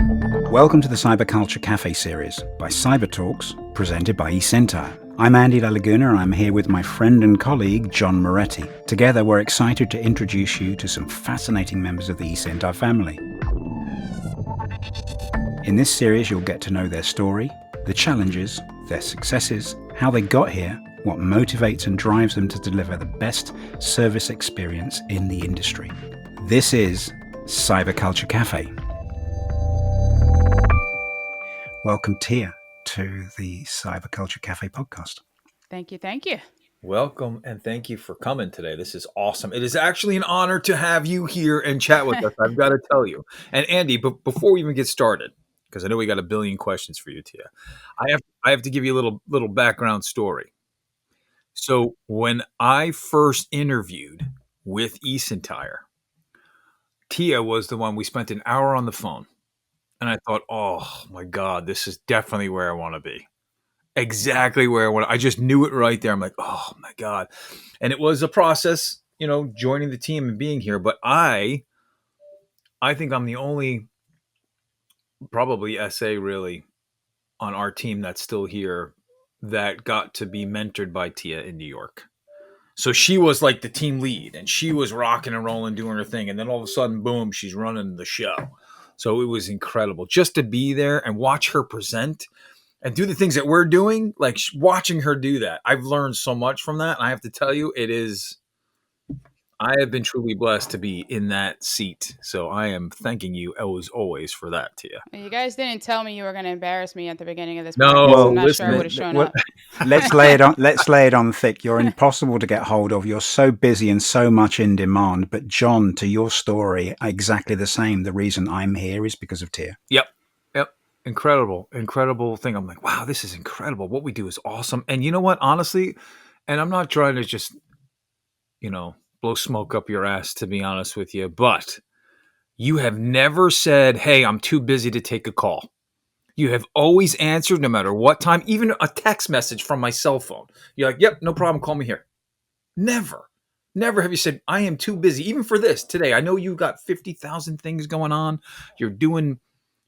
Welcome to the Cyberculture Cafe series by Cyber Talks, presented by eSentire. I'm Andy Lalaguna and I'm here with my friend and colleague, John Moretti. Together, we're excited to introduce you to some fascinating members of the eSentire family. In this series, you'll get to know their story, the challenges, their successes, how they got here, what motivates and drives them to deliver the best service experience in the industry. This is Cyberculture Cafe. Welcome, Tia, to the Cyberculture Cafe podcast. Thank you. Welcome, and thank you for coming today. This is awesome. It is actually an honor to have you here and chat with us, I've got to tell you. And Andy, but before we even get started, because I know we got a billion questions for you, Tia, I have to give you a little background story. So when I first interviewed with eSentire, Tia was the one. We spent an hour on the phone. And I thought, oh my God, this is definitely where I want to be. Exactly where I want to. I just knew it right there. I'm like, oh my God. And it was a process, joining the team and being here. But I think I'm the only probably SA really on our team that's still here that got to be mentored by Tia in New York. So she was like the team lead and she was rocking and rolling, doing her thing. And then all of a sudden, boom, she's running the show. So it was incredible just to be there and watch her present and do the things that we're doing, like watching her do that. I've learned so much from that. And I have to tell you, I have been truly blessed to be in that seat. So I am thanking you as always for that, Tia. You guys didn't tell me you were going to embarrass me at the beginning of this No, podcast. I'm not listen, sure I would have shown up. Let's lay it on thick. You're impossible to get hold of. You're so busy and so much in demand. But John, to your story, exactly the same. The reason I'm here is because of Tia. Yep. Incredible thing. I'm like, wow, this is incredible. What we do is awesome. And you know what? Honestly, and I'm not trying to just, blow smoke up your ass, to be honest with you, but you have never said, hey, I'm too busy to take a call. You have always answered no matter what time, even a text message from my cell phone. You're like, yep, no problem. Call me here. Never have you said, I am too busy. Even for this today, I know you got 50,000 things going on. You're doing,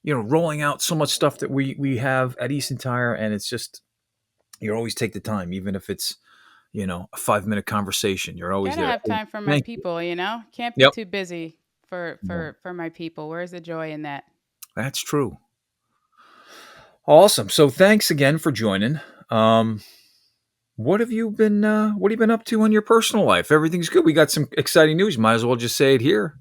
rolling out so much stuff that we have at eSentire. And it's just, you always take the time, even if it's, a 5-minute conversation. You're always Gotta there. have time for my people, Can't be too busy for my people. Where's the joy in that? That's true. Awesome. So thanks again for joining. What have you been up to in your personal life? Everything's good. We got some exciting news. Might as well just say it here.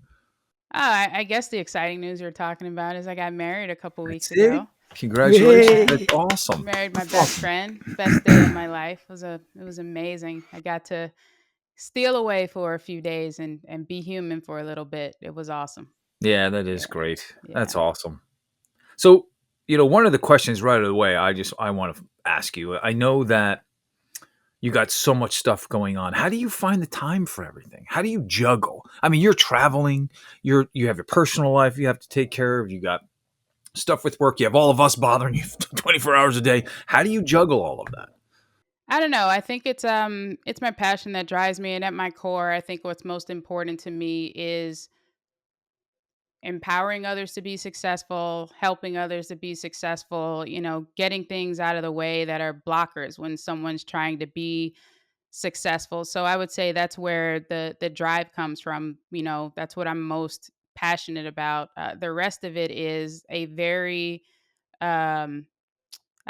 I guess the exciting news you're talking about is I got married a couple weeks ago. Congratulations. Yay. That's awesome. Married my best friend. Best day of my life. It was amazing. I got to steal away for a few days and be human for a little bit. It was awesome. Yeah, that is great. Yeah. That's awesome. So, one of the questions right away I want to ask you. I know that you got so much stuff going on. How do you find the time for everything? How do you juggle? I mean, you're traveling, you have your personal life you have to take care of. You got stuff with work. You have all of us bothering you 24 hours a day. How do you juggle all of that? I don't know. I think it's my passion that drives me. And at my core, I think what's most important to me is empowering others to be successful, helping others to be successful, getting things out of the way that are blockers when someone's trying to be successful. So I would say that's where the drive comes from. That's what I'm most passionate about. The rest of it is a very, I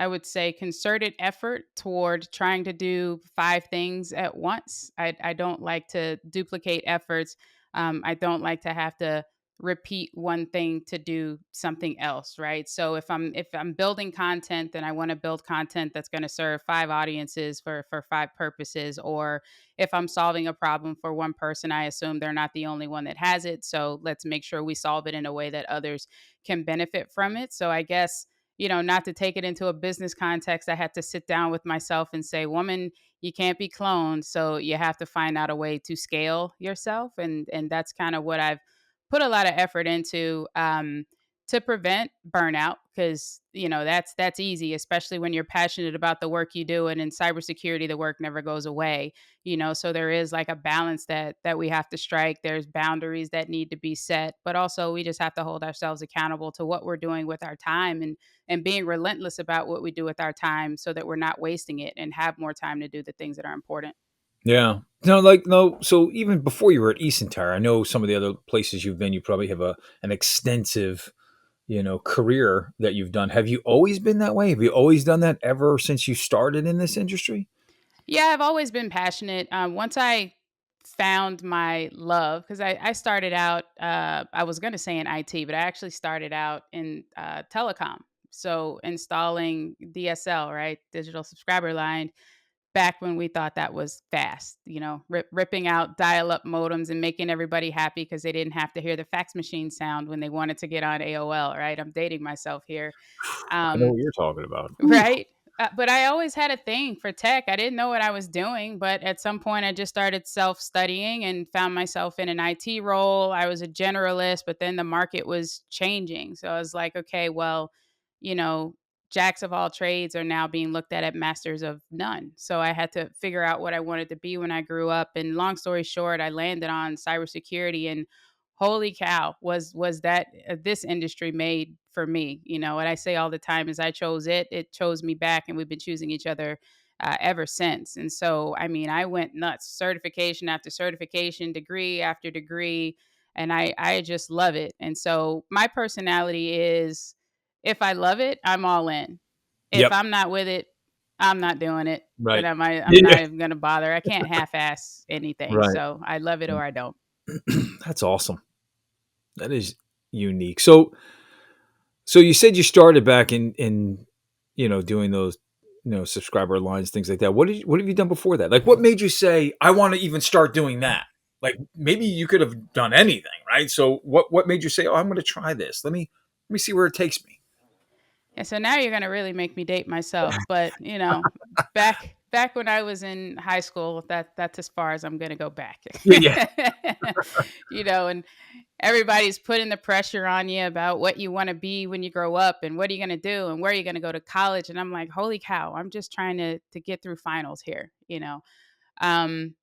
would say, concerted effort toward trying to do 5 things at once. I don't like to duplicate efforts. I don't like to have to repeat one thing to do something else, right? So if I'm building content, then I want to build content that's going to serve 5 audiences for 5 purposes. Or if I'm solving a problem for one person, I assume they're not the only one that has it. So let's make sure we solve it in a way that others can benefit from it. So I guess, not to take it into a business context, I had to sit down with myself and say, woman, you can't be cloned. So you have to find out a way to scale yourself. And that's kind of what I've put a lot of effort into, to prevent burnout, because that's easy, especially when you're passionate about the work you do. And in cybersecurity, the work never goes away. So there is like a balance that we have to strike. There's boundaries that need to be set, but also we just have to hold ourselves accountable to what we're doing with our time, and being relentless about what we do with our time, so that we're not wasting it and have more time to do the things that are important. Yeah. No, like no. So even before you were at eSentire, I know some of the other places you've been. You probably have an extensive, career that you've done. Have you always been that way? Have you always done that ever since you started in this industry? Yeah, I've always been passionate. Once I found my love, because I started out, I was going to say in IT, but I actually started out in telecom. So installing DSL, right? Digital subscriber line, back when we thought that was fast, ripping out dial up modems and making everybody happy because they didn't have to hear the fax machine sound when they wanted to get on AOL, right? I'm dating myself here. I know Um, what you're talking about. Whew. Right? But I always had a thing for tech. I didn't know what I was doing, but at some point I just started self-studying and found myself in an IT role. I was a generalist, but then the market was changing. So I was like, okay, well, you know, jacks of all trades are now being looked at masters of none. So I had to figure out what I wanted to be when I grew up. And long story short, I landed on cybersecurity, and holy cow, was that this industry made for me. What I say all the time is I chose it chose me back, and we've been choosing each other ever since. And so I mean, I went nuts, certification after certification, degree after degree, and I just love it. And so my personality is, if I love it, I'm all in. If Yep. I'm not with it, I'm not doing it. And Right. I'm Yeah. not even going to bother. I can't half-ass anything. Right. So I love it or I don't. That's awesome. That is unique. So you said you started back in doing those subscriber lines, things like that. What have you done before that? Like, what made you say I want to even start doing that? Like, maybe you could have done anything, right? So what made you say, oh, I'm going to try this? Let me see where it takes me. And so now you're gonna really make me date myself. But back when I was in high school, that's as far as I'm gonna go back. Yeah, yeah. And everybody's putting the pressure on you about what you want to be when you grow up, and what are you gonna do, and where are you gonna go to college. And I'm like, holy cow, I'm just trying to get through finals here. Um,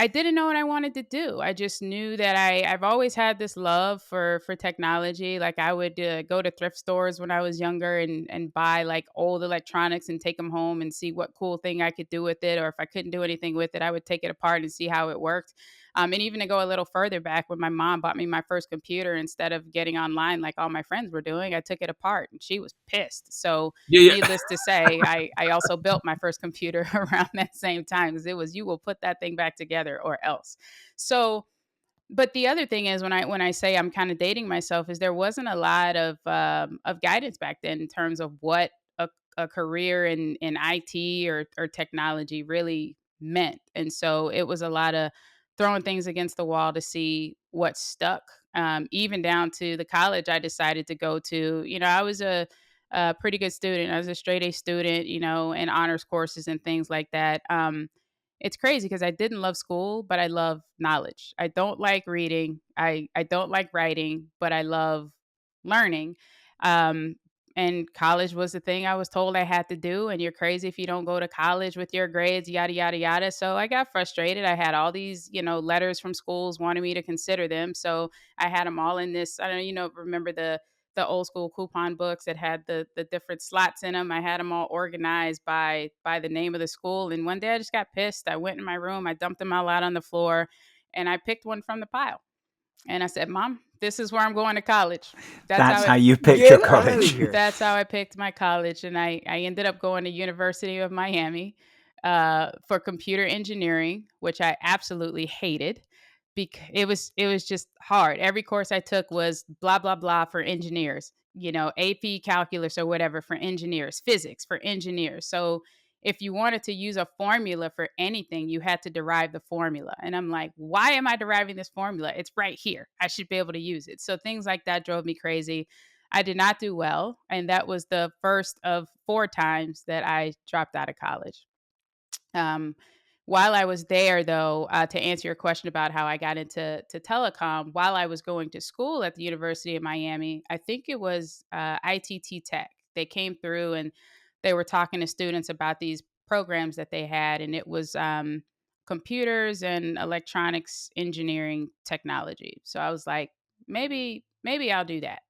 I didn't know what I wanted to do. I just knew that I've always had this love for technology. Like, I would go to thrift stores when I was younger, and buy like old electronics and take them home and see what cool thing I could do with it. Or if I couldn't do anything with it, I would take it apart and see how it worked. And even to go a little further back, when my mom bought me my first computer, instead of getting online like all my friends were doing, I took it apart, and she was pissed. So Yeah, yeah. needless to say, I also built my first computer around that same time, because it was, you will put that thing back together or else. So, but the other thing is, when I say I'm kind of dating myself, is there wasn't a lot of guidance back then in terms of what a career in IT or technology really meant. And so it was a lot of throwing things against the wall to see what stuck. Even down to the college I decided to go to. I was a pretty good student. I was a straight A student, in honors courses and things like that. It's crazy because I didn't love school, but I love knowledge. I don't like reading. I don't like writing, but I love learning. Um, and college was the thing I was told I had to do. And you're crazy if you don't go to college with your grades, yada, yada, yada. So I got frustrated. I had all these, letters from schools wanting me to consider them. So I had them all in this. I don't know, remember the old school coupon books that had the different slots in them. I had them all organized by the name of the school. And one day I just got pissed. I went in my room, I dumped them all out on the floor, and I picked one from the pile. And I said, "Mom, this is where I'm going to college." That's how That's how it. you picked your Get out of college. here. That's how I picked my college, and I ended up going to University of Miami for computer engineering, which I absolutely hated. Because it was just hard. Every course I took was blah blah blah for engineers. AP calculus or whatever for engineers, physics for engineers. So if you wanted to use a formula for anything, you had to derive the formula. And I'm like, why am I deriving this formula? It's right here. I should be able to use it. So things like that drove me crazy. I did not do well. And that was the first of 4 times that I dropped out of college. Um, While I was there, though, to answer your question about how I got into telecom, while I was going to school at the University of Miami, I think it was ITT Tech. They came through and they were talking to students about these programs that they had, and it was computers and electronics engineering technology. So I was like, maybe I'll do that.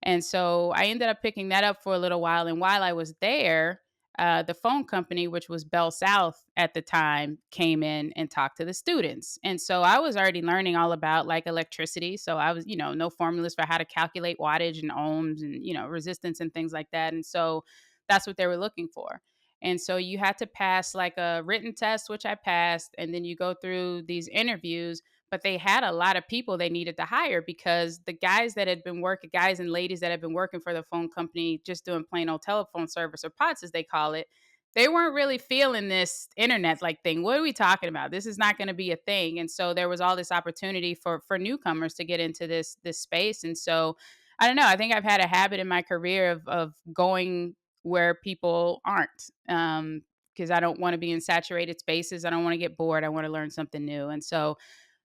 And so I ended up picking that up for a little while. And while I was there, the phone company, which was Bell South at the time, came in and talked to the students. And so I was already learning all about like electricity. So I was, no formulas for how to calculate wattage and ohms and, resistance and things like that. And so that's what they were looking for. And so you had to pass like a written test, which I passed. And then you go through these interviews, but they had a lot of people they needed to hire because the guys and ladies that had been working for the phone company, just doing plain old telephone service or POTS as they call it, they weren't really feeling this internet like thing. What are we talking about? This is not going to be a thing. And so there was all this opportunity for newcomers to get into this space. And so I don't know. I think I've had a habit in my career of going where people aren't. Because I don't want to be in saturated spaces. I don't want to get bored. I want to learn something new. And so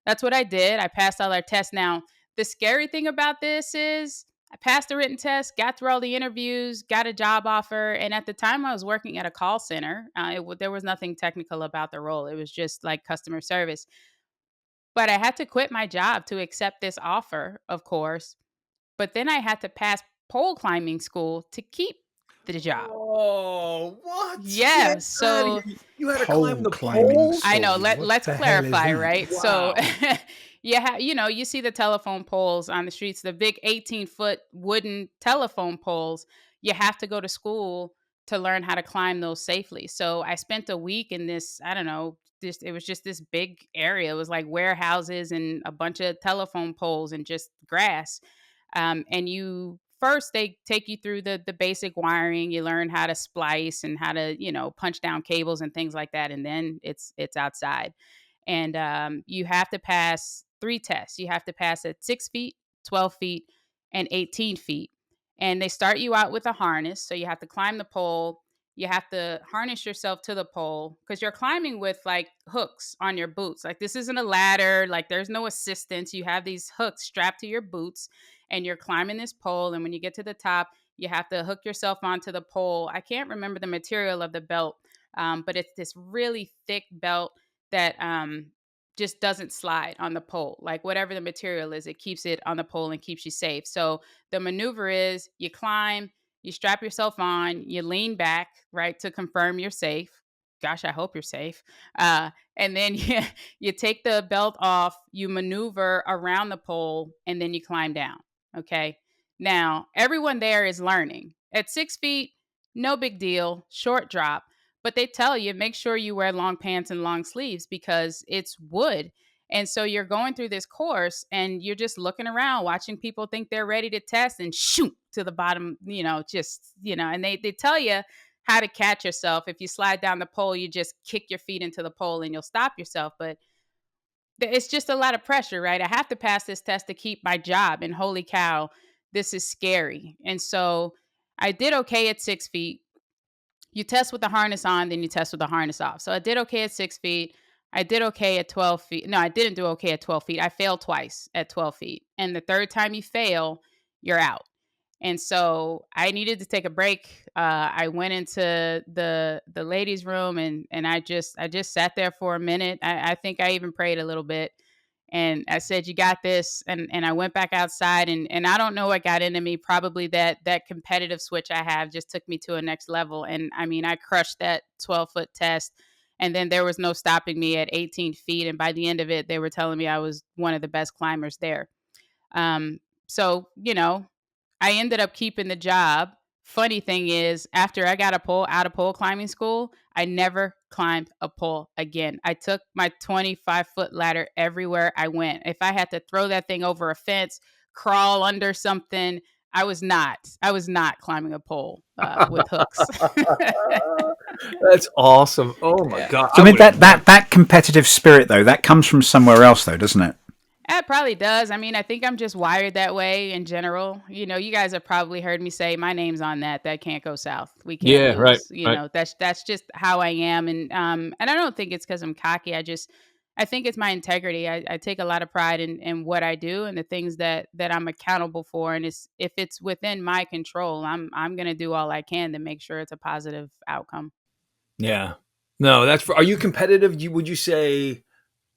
that's what I did. I passed all our tests. Now, the scary thing about this is I passed the written test, got through all the interviews, got a job offer. And at the time, I was working at a call center. There was nothing technical about the role, it was just like customer service. But I had to quit my job to accept this offer, of course. But then I had to pass pole climbing school to keep the job. Oh, what? Yeah. Get out of So here. You had to Pole climb the climbing poles? I know. school. What Let's the hell is clarify, that? right? Wow. So, you see the telephone poles on the streets, the big 18-foot wooden telephone poles. You have to go to school to learn how to climb those safely. So I spent a week in this. I don't know. It was just this big area. It was like warehouses and a bunch of telephone poles and just grass. And they take you through the basic wiring. You learn how to splice and how to punch down cables and things like that, and then it's outside. And you have to pass three tests. You have to pass at 6 feet, 12 feet, and 18 feet. And they start you out with a harness, so you have to climb the pole. You have to harness yourself to the pole because you're climbing with like hooks on your boots. Like this isn't a ladder. Like there's no assistance. You have these hooks strapped to your boots and you're climbing this pole. And when you get to the top, you have to hook yourself onto the pole. I can't remember the material of the belt, but it's this really thick belt that just doesn't slide on the pole. Like whatever the material is, it keeps it on the pole and keeps you safe. So the maneuver is you climb, you strap yourself on, you lean back, right, to confirm you're safe. Gosh, I hope you're safe. And then you take the belt off, you maneuver around the pole, and then you climb down. Okay. Now, everyone there is learning. At 6 feet, no big deal, short drop. But they tell you, make sure you wear long pants and long sleeves because it's wood. And so you're going through this course and you're just looking around, watching people think they're ready to test and shoot to the bottom, and they tell you how to catch yourself. If you slide down the pole, you just kick your feet into the pole and you'll stop yourself. But it's just a lot of pressure, right? I have to pass this test to keep my job. And holy cow, this is scary. And so I did okay at 6 feet. You test with the harness on, then you test with the harness off. So I did okay at 6 feet. I did okay at 12 feet. No, I didn't do okay at 12 feet. I failed twice at 12 feet. And the third time you fail, you're out. And so I needed to take a break. I went into the ladies' room and I just sat there for a minute. I think I even prayed a little bit. And I said, you got this. And I went back outside and I don't know what got into me. Probably that competitive switch I have just took me to a next level. And I mean, I crushed that 12-foot test. And then there was no stopping me at 18 feet. And by the end of it, they were telling me I was one of the best climbers there. So, I ended up keeping the job. Funny thing is, after I got out of pole climbing school, I never climbed a pole again. I took my 25-foot ladder everywhere I went. If I had to throw that thing over a fence, crawl under something, I was not climbing a pole with hooks. That's awesome. Oh my Yeah. God. So I mean that competitive spirit though, that comes from somewhere else though, doesn't it? It probably does. I mean, I think I'm just wired that way in general. You guys have probably heard me say my name's on that. That can't go south. We can't Yeah, right, lose. right. That's just how I am, and I don't think it's because I'm cocky. I think it's my integrity. I take a lot of pride in what I do and the things that I'm accountable for. And if it's within my control, I'm gonna do all I can to make sure it's a positive outcome. Yeah. No, that's for. Are you competitive? Would you say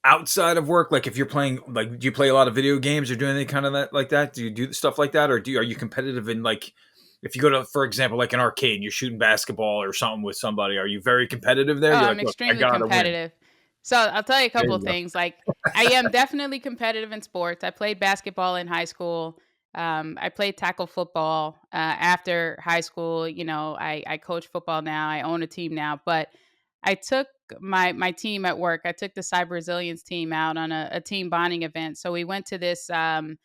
outside of work, like if you're playing, like do you play a lot of video games or do anything kind of that like that? Do you do stuff like that, or are you competitive in like if you go to, for example, like an arcade, and you're shooting basketball or something with somebody? Are you very competitive there? Oh, You're I'm like, look, I extremely gotta win. competitive. So I'll tell you a There couple you of go. things. Like I am definitely competitive in sports. I played basketball in high school. I played tackle football after high school. I coach football now. I own a team now. But I took my team at work. I took the cyber resilience team out on a team bonding event. So we went to this. I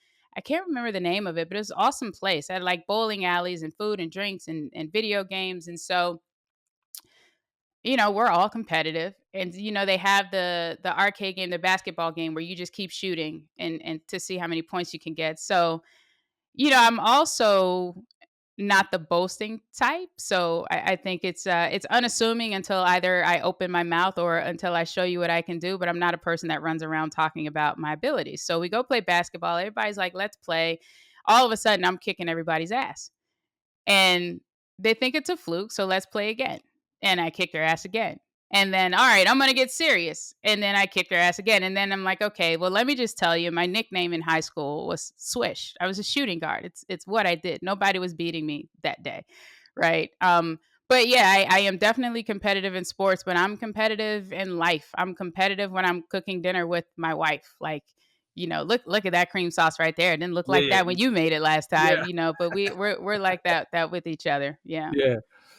can't remember the name of it, but it was an awesome place. I had like bowling alleys and food and drinks and video games. And so we're all competitive. And they have the arcade game, the basketball game where you just keep shooting and to see how many points you can get. So, I'm also not the boasting type. So I think it's unassuming until either I open my mouth or until I show you what I can do. But I'm not a person that runs around talking about my abilities. So we go play basketball. Everybody's like, let's play. All of a sudden I'm kicking everybody's ass. And they think it's a fluke, so let's play again. And I kick their ass again. And then, all right, I'm going to get serious. And then I kick their ass again. And then I'm like, okay, well, let me just tell you, my nickname in high school was Swish. I was a shooting guard. It's what I did. Nobody was beating me that day, right? But yeah, I am definitely competitive in sports, but I'm competitive in life. I'm competitive when I'm cooking dinner with my wife. Like, look at that cream sauce right there. It didn't look Yeah, like yeah, that when you made it last time, yeah, but we're like that with each other. Yeah. yeah.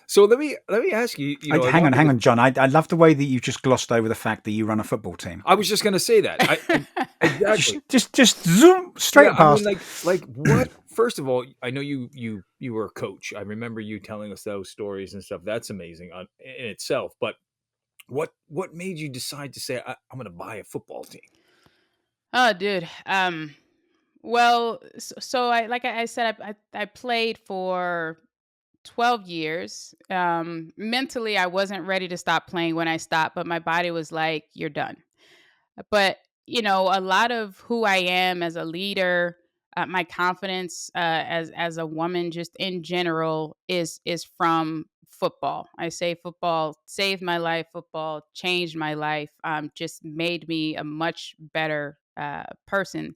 So let me ask you. You know, a Hang lot on, of hang on, John. I love the way that you just glossed over the fact that you run a football team. I was just gonna say that. Exactly. Just zoom Yeah, straight I mean, past. like what? First of all, I know you were a coach. I remember you telling us those stories and stuff. That's amazing in itself. But what made you decide to say I'm going to buy a football team? Oh, dude. Well, so I said, I played for 12 years. Mentally, I wasn't ready to stop playing when I stopped, but my body was like, you're done. But a lot of who I am as a leader, my confidence as a woman, just in general, is from football. I say football saved my life. Football changed my life. Just made me a much better person.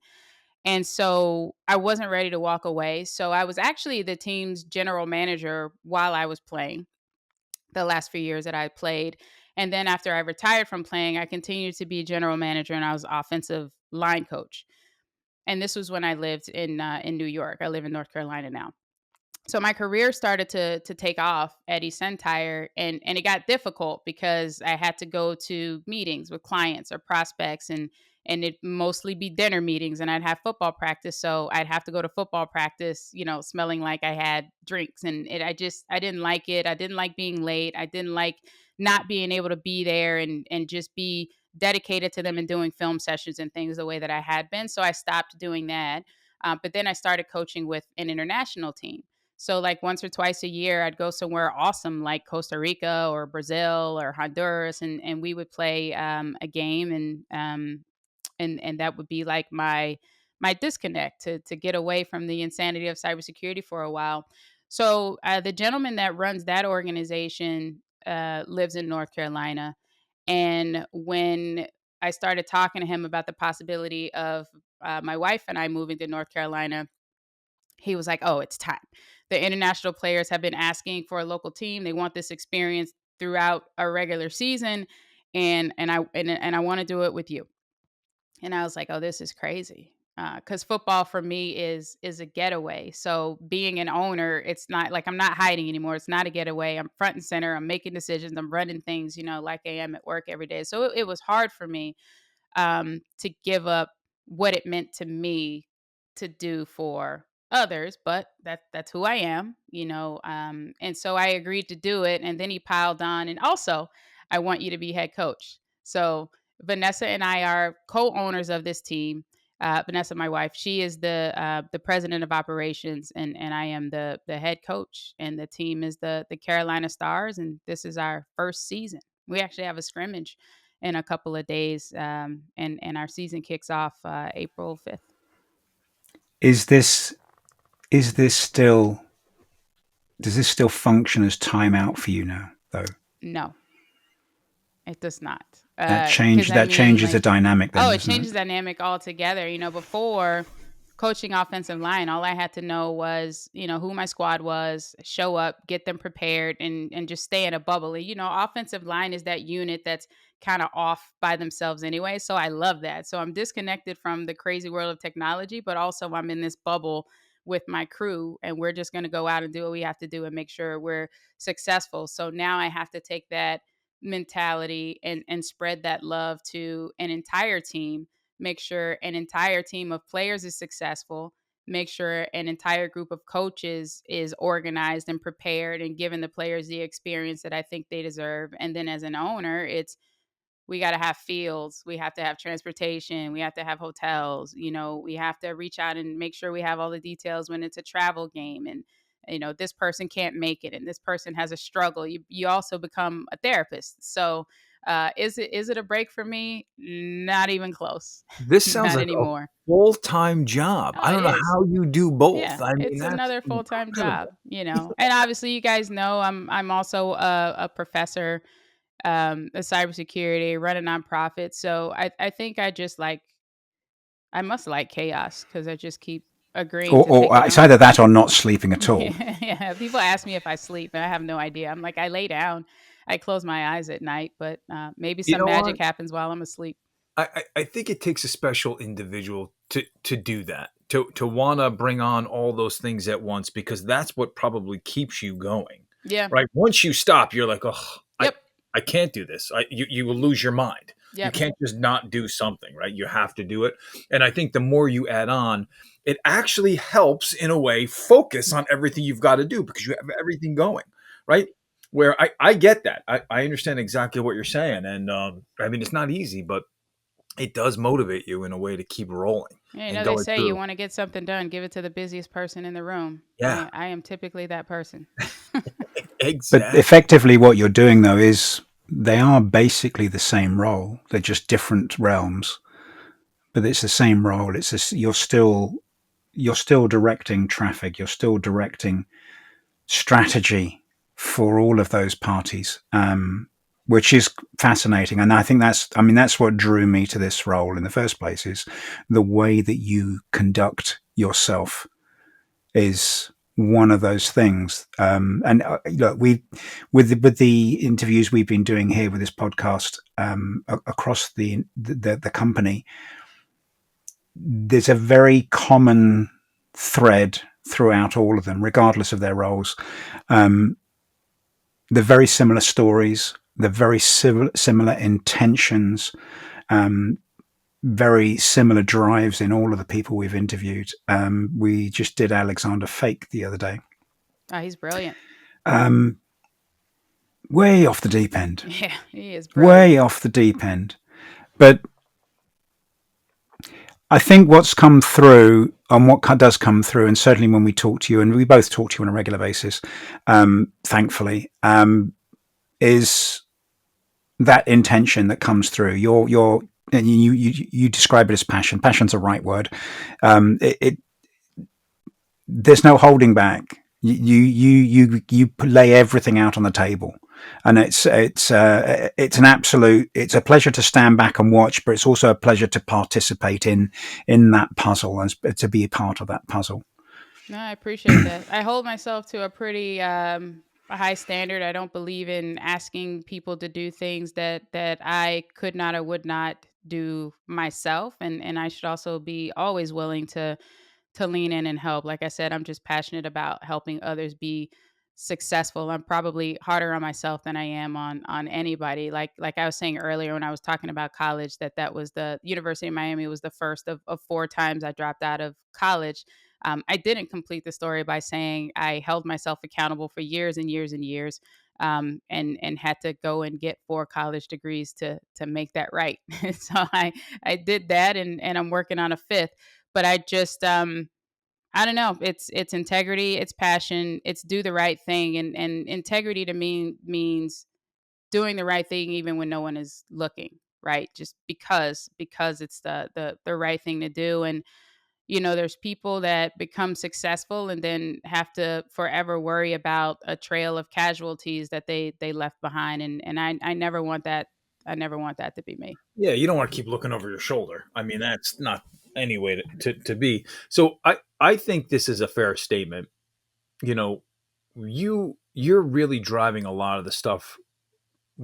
And so I wasn't ready to walk away. So I was actually the team's general manager while I was playing the last few years that I played. And then after I retired from playing, I continued to be general manager and I was offensive line coach. And this was when I lived in New York. I live in North Carolina now. So my career started to take off at eSentire, and it got difficult because I had to go to meetings with clients or prospects, and it mostly be dinner meetings, and I'd have football practice, so I'd have to go to football practice, smelling like I had drinks, and I didn't like it. I didn't like being late. I didn't like not being able to be there and just be dedicated to them and doing film sessions and things the way that I had been. So I stopped doing that. But then I started coaching with an international team. So like once or twice a year, I'd go somewhere awesome like Costa Rica or Brazil or Honduras, and we would play a game, and that would be like my disconnect to get away from the insanity of cybersecurity for a while. So the gentleman that runs that organization lives in North Carolina, and when I started talking to him about the possibility of my wife and I moving to North Carolina, he was like, "Oh, it's time. The international players have been asking for a local team. They want this experience throughout a regular season, and I want to do it with you." And I was like, "Oh, this is crazy." Because football for me is a getaway. So being an owner, it's not like I'm not hiding anymore. It's not a getaway. I'm front and center. I'm making decisions. I'm running things, like I am at work every day. So it was hard for me to give up what it meant to me to do for others, but that's who I am, and so I agreed to do it, and then he piled on, and also, I want you to be head coach. So Vanessa and I are co-owners of this team. Vanessa, my wife, she is the president of operations, and I am the head coach, and the team is the Carolina Stars, and this is our first season. We actually have a scrimmage in a couple of days, and our season kicks off April 5th. Is this is this still does this still function as timeout for you now though? No, it does not. Change Because I that mean, changes the like, dynamic then, oh, it doesn't it? changes dynamic altogether. Before coaching offensive line, all I had to know was, who my squad was, show up, get them prepared, and just stay in a bubble. And, offensive line is that unit that's kind of off by themselves anyway. So I love that. So I'm disconnected from the crazy world of technology, but also I'm in this bubble with my crew, and we're just going to go out and do what we have to do and make sure we're successful. So now I have to take that mentality and spread that love to an entire team, make sure an entire team of players is successful, make sure an entire group of coaches is organized and prepared and giving the players the experience that I think they deserve. And then as an owner, it's we got to have fields, we have to have transportation, we have to have hotels, we have to reach out and make sure we have all the details when it's a travel game, and this person can't make it and this person has a struggle. You also become a therapist. So is it a break for me? Not even close. This sounds Not like a anymore. full-time job. Oh, I it don't know is. how you do both. Yeah, I mean, it's that's another full-time job, incredible. and obviously you guys know I'm also a professor, of cybersecurity, run a nonprofit. So I think I must like chaos because I just keep agreeing to take Or it it's on. either that or not sleeping at all. Yeah, people ask me if I sleep, and I have no idea. I'm like, I lay down, I close my eyes at night, but maybe You some know what? magic happens while I'm asleep. I think it takes a special individual to do that, to want to bring on all those things at once, because that's what probably keeps you going, Yeah. right? Once you stop, you're like, oh, Yep. I can't do this. You will lose your mind. You Yep. can't just not do something, right? You have to do it. And I think the more you add on, it actually helps in a way focus on everything you've got to do because you have everything going, right? Where I get that. I understand exactly what you're saying. And I mean, it's not easy, but it does motivate you in a way to keep rolling Yeah, and they going say you through. want to get something done, give it to the busiest person in the room. Yeah, I am typically that person. But exactly. effectively, what you're doing though is they are basically the same role. They're just different realms, but it's the same role. You're still directing traffic. You're still directing strategy for all of those parties, which is fascinating. And I think that's what drew me to this role in the first place is the way that you conduct yourself is one of those things. And look, with the interviews we've been doing here with this podcast across the company, there's a very common thread throughout all of them, regardless of their roles. Um, they're very similar stories. They're very similar intentions. Um, very similar drives in all of the people we've interviewed. We just did Alexander Fake the other day. Oh, he's brilliant. Um, way off the deep end. Yeah, he is brilliant. Way off the deep end. But I think what's come through and what does come through, and certainly when we talk to you, and we both talk to you on a regular basis, thankfully, is that intention that comes through. And you describe it as passion. Passion's a right word. It there's no holding back. You lay everything out on the table, and it's it's a pleasure to stand back and watch, but it's also a pleasure to participate in that puzzle and to be a part of that puzzle. No, I appreciate that. I hold myself to a pretty a high standard. I don't believe in asking people to do things that I could not or would not do myself, and I should also be always willing to lean in and help. Like I said, I'm just passionate about helping others be successful. I'm probably harder on myself than I am on anybody. Like I was saying earlier when I was talking about college, that was the University of Miami was the first of four times I dropped out of college. I didn't complete the story by saying I held myself accountable for years and years and years. and had to go and get 4 college degrees to make that right. So I did that, and I'm working on a fifth. But I just I don't know. It's integrity, it's passion, it's do the right thing, and integrity to me means doing the right thing even when no one is looking, right? Just because it's the right thing to do. And there's people that become successful and then have to forever worry about a trail of casualties that they left behind, and I never want that. I never want that to be me. Yeah, you don't want to keep looking over your shoulder. I mean, that's not any way to be. So I think this is a fair statement. You know, you're really driving a lot of the stuff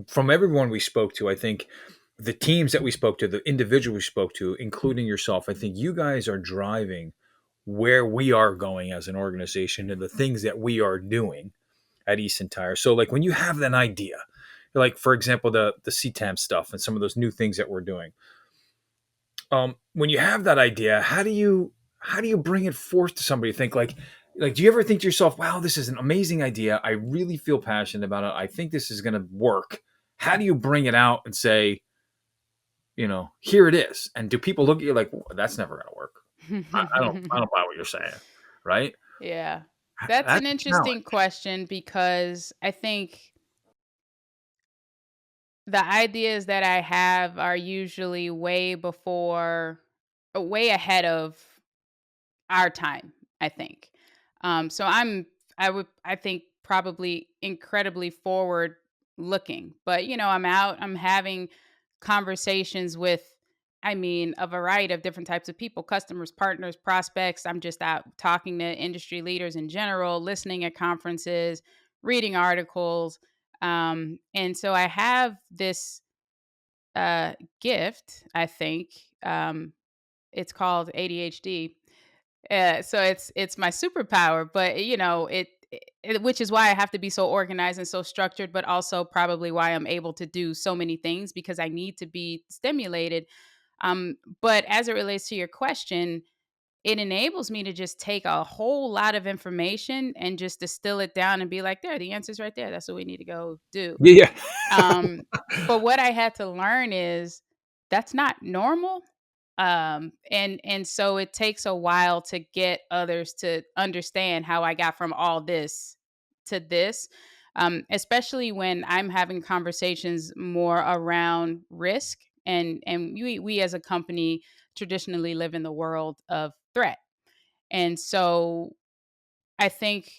from everyone we spoke to. I think the teams that we spoke to, the individual we spoke to, including yourself, I think you guys are driving where we are going as an organization and the things that we are doing at eSentire. So like when you have that idea, like for example, the CTAM stuff and some of those new things that we're doing, when you have that idea, how do you bring it forth to somebody to think like do you ever think to yourself, wow, this is an amazing idea, I really feel passionate about it, I think this is going to work? How do you bring it out and say, here it is? And do people look at you like, well, that's never going to work? I don't buy what you're saying, right? Yeah. That's That's an a challenge. interesting question because I think the ideas that I have are usually way ahead of our time, I think. So I think probably incredibly forward looking, but I'm having conversations with, I mean, a variety of different types of people, customers, partners, prospects. I'm just out talking to industry leaders in general, listening at conferences, reading articles. And so I have this gift, I think. It's called ADHD. So it's my superpower, but which is why I have to be so organized and so structured, but also probably why I'm able to do so many things because I need to be stimulated. But as it relates to your question, it enables me to just take a whole lot of information and just distill it down and be like, there, the answer's right there. That's what we need to go do. Yeah. Um, but what I had to learn is that's not normal. And so it takes a while to get others to understand how I got from all this to this. Especially when I'm having conversations more around risk, and we as a company traditionally live in the world of threat. And so I think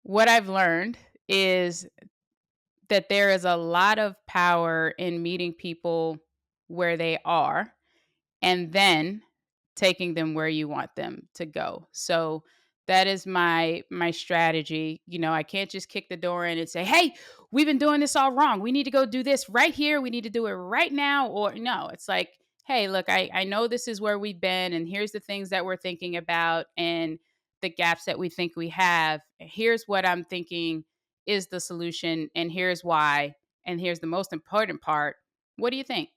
what I've learned is that there is a lot of power in meeting people where they are and then taking them where you want them to go. So that is my strategy. I can't just kick the door in and say, "Hey, we've been doing this all wrong. We need to go do this right here. We need to do it right now." Or no, it's like, "Hey, look, I know this is where we've been and here's the things that we're thinking about and the gaps that we think we have. Here's what I'm thinking is the solution and here's why, and here's the most important part. What do you think?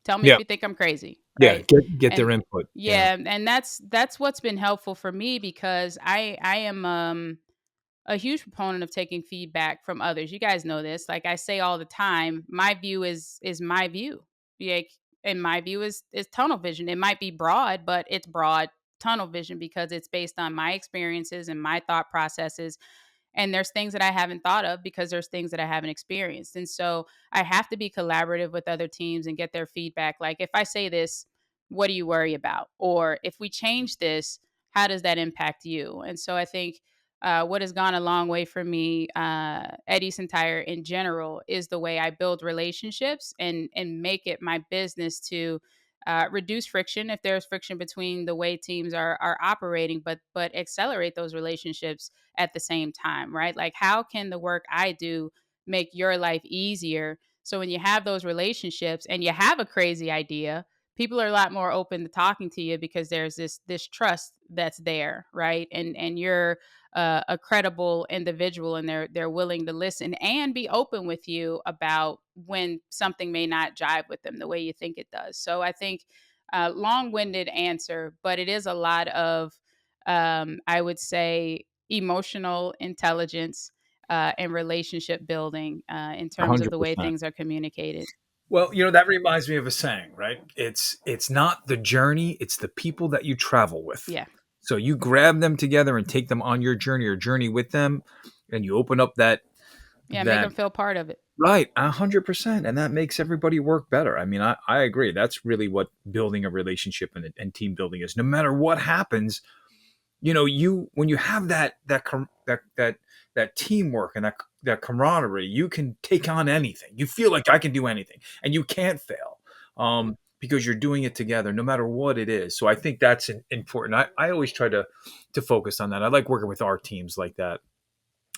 Tell me if Yeah. you think I'm crazy," Yeah. right? Get And their input. Yeah. yeah, and that's what's been helpful for me because I am a huge proponent of taking feedback from others. You guys know this. Like I say all the time, my view is my view. Like, and my view is tunnel vision. It might be broad, but it's broad tunnel vision because it's based on my experiences and my thought processes, and there's things that I haven't thought of because there's things that I haven't experienced. And so I have to be collaborative with other teams and get their feedback. Like if I say this, what do you worry about? Or if we change this, how does that impact you? And so I think what has gone a long way for me at eSentire in general is the way I build relationships and make it my business to reduce friction if there's friction between the way teams are operating, but accelerate those relationships at the same time, right? Like, how can the work I do make your life easier? So when you have those relationships and you have a crazy idea, people are a lot more open to talking to you because there's this trust that's there, right? And you're a credible individual, and they're willing to listen and be open with you about when something may not jive with them the way you think it does. So I think long-winded answer, but it is a lot of I would say emotional intelligence, and relationship building in terms of the way 100%. things are communicated. Well, that reminds me of a saying, right? It's not the journey, it's the people that you travel with. Yeah. So you grab them together and take them on your journey or journey with them, and you open up Yeah. Make that them feel part of it. right, 100%, and that makes everybody work better. I mean, I agree. That's really what building a relationship and team building is. No matter what happens, you when you have that teamwork and that camaraderie, you can take on anything. You feel like I can do anything, and you can't fail, because you're doing it together, no matter what it is. So I think that's important. I always try to focus on that. I like working with our teams like that.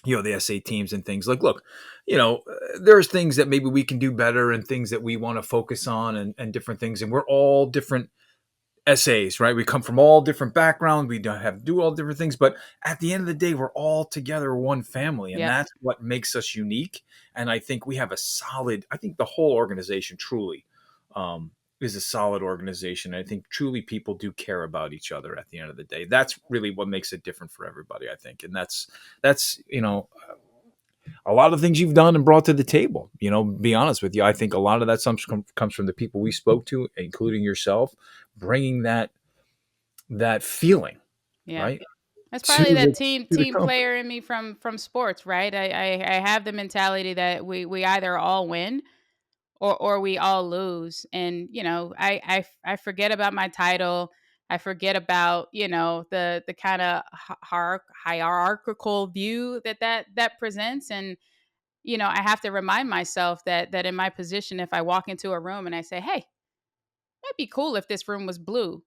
The SA teams and things like, look, there's things that maybe we can do better and things that we want to focus on and different things. And we're all different essays, right? We come from all different backgrounds. We don't have to do all different things, but at the end of the day, we're all together one family, and Yep. that's what makes us unique. And I think we have I think the whole organization truly is a solid organization. I think truly people do care about each other at the end of the day. That's really what makes it different for everybody, I think. And that's a lot of things you've done and brought to the table. Be honest with you, I think a lot of that comes from the people we spoke to, including yourself, bringing that feeling, Yeah. right? That's To probably that to the team company. player in me from sports, right? I have the mentality that we either all win or we all lose. And I forget about my title. I forget about the kind of hierarchical view that presents. And I have to remind myself that in my position, if I walk into a room and I say, hey, it'd be cool if this room was blue,